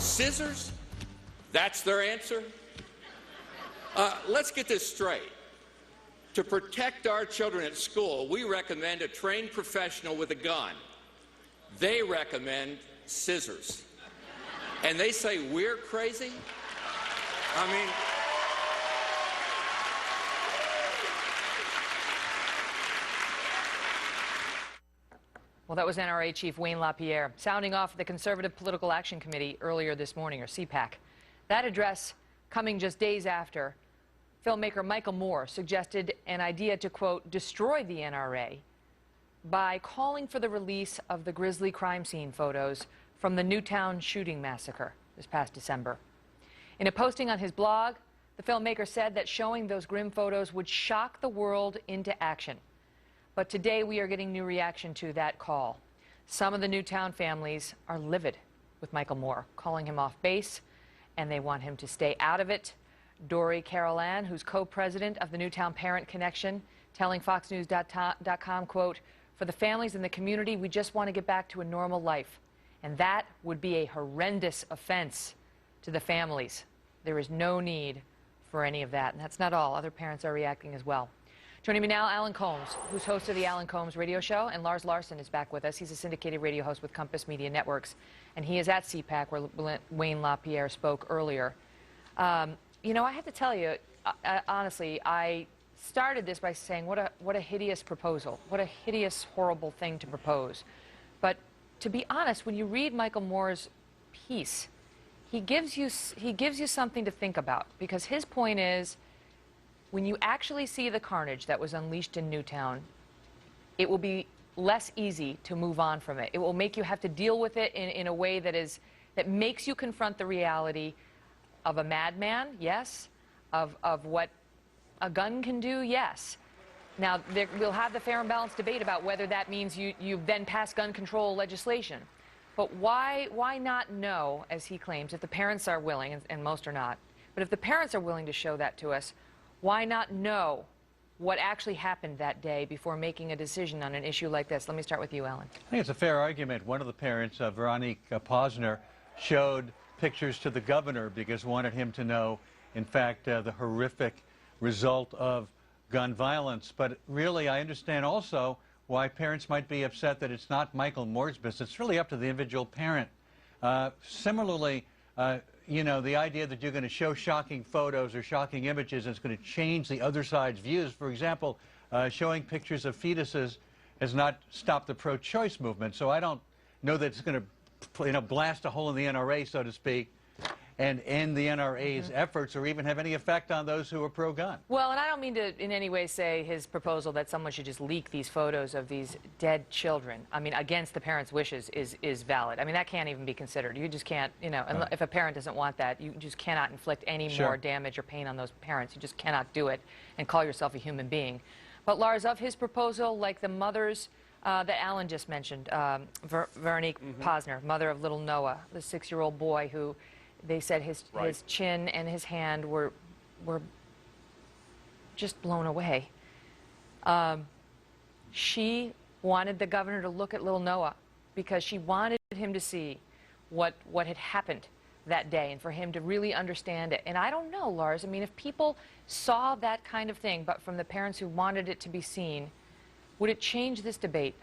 Scissors? That's their answer? Let's get this straight. To protect our children at school, we recommend a trained professional with a gun. They recommend scissors. And they say we're crazy? I mean... Well, that was NRA Chief Wayne LaPierre sounding off at the Conservative Political Action Committee earlier this morning, or CPAC. That address coming just days after filmmaker Michael Moore suggested an idea to, quote, destroy the NRA by calling for the release of the grisly crime scene photos from the Newtown shooting massacre this past December. In a posting on his blog, the filmmaker said that showing those grim photos would shock the world into action. But today we are getting new reaction to that call. Some of the Newtown families are livid with Michael Moore, calling him off base, and they want him to stay out of it. Dory Carol Ann, who's co-president of the Newtown Parent Connection, telling FoxNews.com, quote, for the families in the community, we just want to get back to a normal life. And that would be a horrendous offense to the families. There is no need for any of that. And that's not all. Other parents are reacting as well. Joining me now, Alan Colmes, who's host of the Alan Colmes radio show, and Lars Larson is back with us. He's a syndicated radio host with Compass Media Networks, and he is at CPAC, where Wayne LaPierre spoke earlier. You know, I have to tell you, honestly, I started this by saying what a hideous proposal, what a hideous, horrible thing to propose. But to be honest, when you read Michael Moore's piece, he gives you something to think about, because his point is, when you actually see the carnage that was unleashed in Newtown, it will be less easy to move on from it. It will make you have to deal with it in a way that makes you confront the reality of a madman, yes, of what a gun can do, yes. Now, we'll have the fair and balanced debate about whether that means you then pass gun control legislation. But why not know, as he claims, if the parents are willing, and most are not, but if the parents are willing to show that to us, why not know what actually happened that day before making a decision on an issue like this? Let me start with you, Alan. I think it's a fair argument. One of the parents, Veronique Posner, showed pictures to the governor because wanted him to know, in fact, the horrific result of gun violence. But really, I understand also why parents might be upset that it's not Michael Moore's business. It's really up to the individual parent. Similarly, you know, the idea that you're going to show shocking photos or shocking images is going to change the other side's views. For example, showing pictures of fetuses has not stopped the pro-choice movement. So I don't know that it's going to, blast a hole in the NRA, so to speak, and end the NRA's efforts or even have any effect on those who are pro-gun. Well, and I don't mean to in any way say his proposal that someone should just leak these photos of these dead children, I mean, against the parents' wishes is valid. I mean, that can't even be considered. You just can't, right. If a parent doesn't want that, you just cannot inflict any more damage or pain on those parents. You just cannot do it and call yourself a human being. But Lars, of his proposal, like the mothers that Alan just mentioned, Veronique Posner, mother of little Noah, the 6-year-old boy who they said his chin and his hand were just blown away. She wanted the governor to look at little Noah because she wanted him to see what had happened that day and for him to really understand it. And I don't know, Lars, I mean, if people saw that kind of thing, but from the parents who wanted it to be seen, would it change this debate?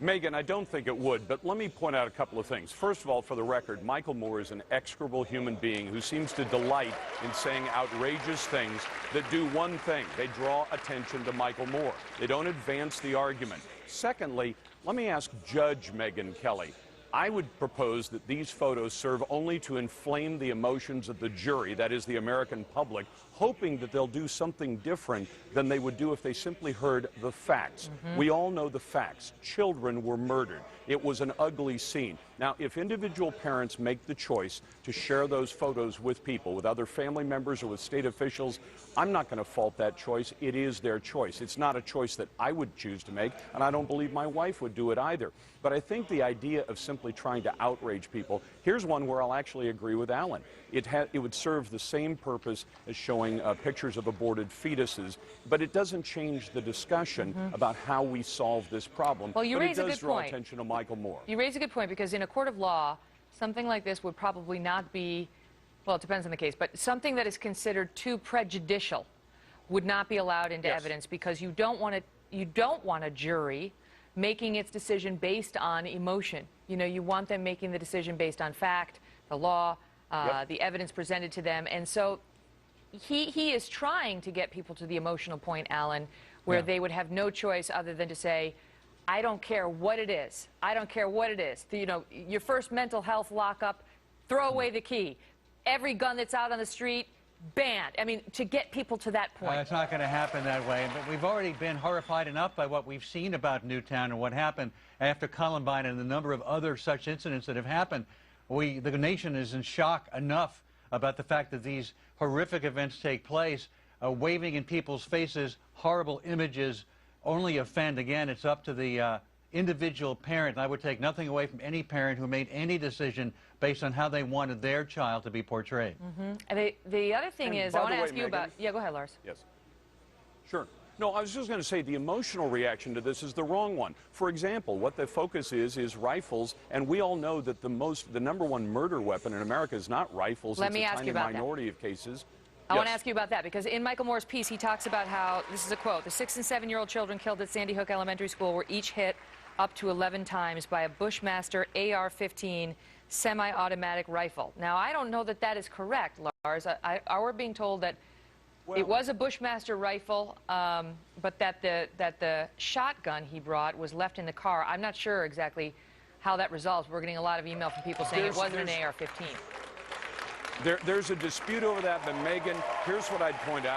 Megyn, I don't think it would, but let me point out a couple of things. First of all, for the record, Michael Moore is an execrable human being who seems to delight in saying outrageous things that do one thing. They draw attention to Michael Moore. They don't advance the argument. Secondly, let me ask Judge Megyn Kelly. I would propose that these photos serve only to inflame the emotions of the jury, that is the American public, hoping that they'll do something different than they would do if they simply heard the facts. We all know the facts. Children were murdered. It was an ugly scene. Now, if individual parents make the choice to share those photos with people, with other family members or with state officials, I'm not going to fault that choice. It is their choice. It's not a choice that I would choose to make, and I don't believe my wife would do it either. But I think the idea of simply trying to outrage people, here's one where I'll actually agree with Alan. It would serve the same purpose as showing pictures of aborted fetuses, but it doesn't change the discussion about how we solve this problem. Well, you raise a good point. It does draw attention to Michael Moore. You raise a good point, because in a court of law, something like this would probably not be, well, it depends on the case, but something that is considered too prejudicial would not be allowed into evidence, because you don't want a jury making its decision based on emotion. You know, you want them making the decision based on fact, the law, the evidence presented to them. And so he is trying to get people to the emotional point, Alan, where they would have no choice other than to say, I don't care what it is. I don't care what it is. You know, your first mental health lockup, throw away the key. Every gun that's out on the street, banned. I mean, to get people to that point. It's not going to happen that way. But we've already been horrified enough by what we've seen about Newtown and what happened after Columbine and the number of other such incidents that have happened. The nation is in shock enough about the fact that these horrific events take place. Waving in people's faces, horrible images only offend. Again, it's up to the individual parent. I would take nothing away from any parent who made any decision based on how they wanted their child to be portrayed. And the other thing is, I want to ask you about... Yeah, go ahead, Lars. Yes. Sure. No, I was just going to say the emotional reaction to this is the wrong one. For example, what the focus is rifles, and we all know that the #1 murder weapon in America is not rifles. Let me ask you about that. It's a tiny minority of cases. I want to ask you about that, because in Michael Moore's piece, he talks about how, this is a quote, the 6- and 7-year-old children killed at Sandy Hook Elementary School were each hit up to 11 times by a Bushmaster AR-15 semi-automatic rifle. Now, I don't know that that is correct, Lars. We're being told that it was a Bushmaster rifle, but that the shotgun he brought was left in the car. I'm not sure exactly how that resolves. We're getting a lot of email from people saying it wasn't an AR-15. There's a dispute over that, but Megyn, here's what I'd point out.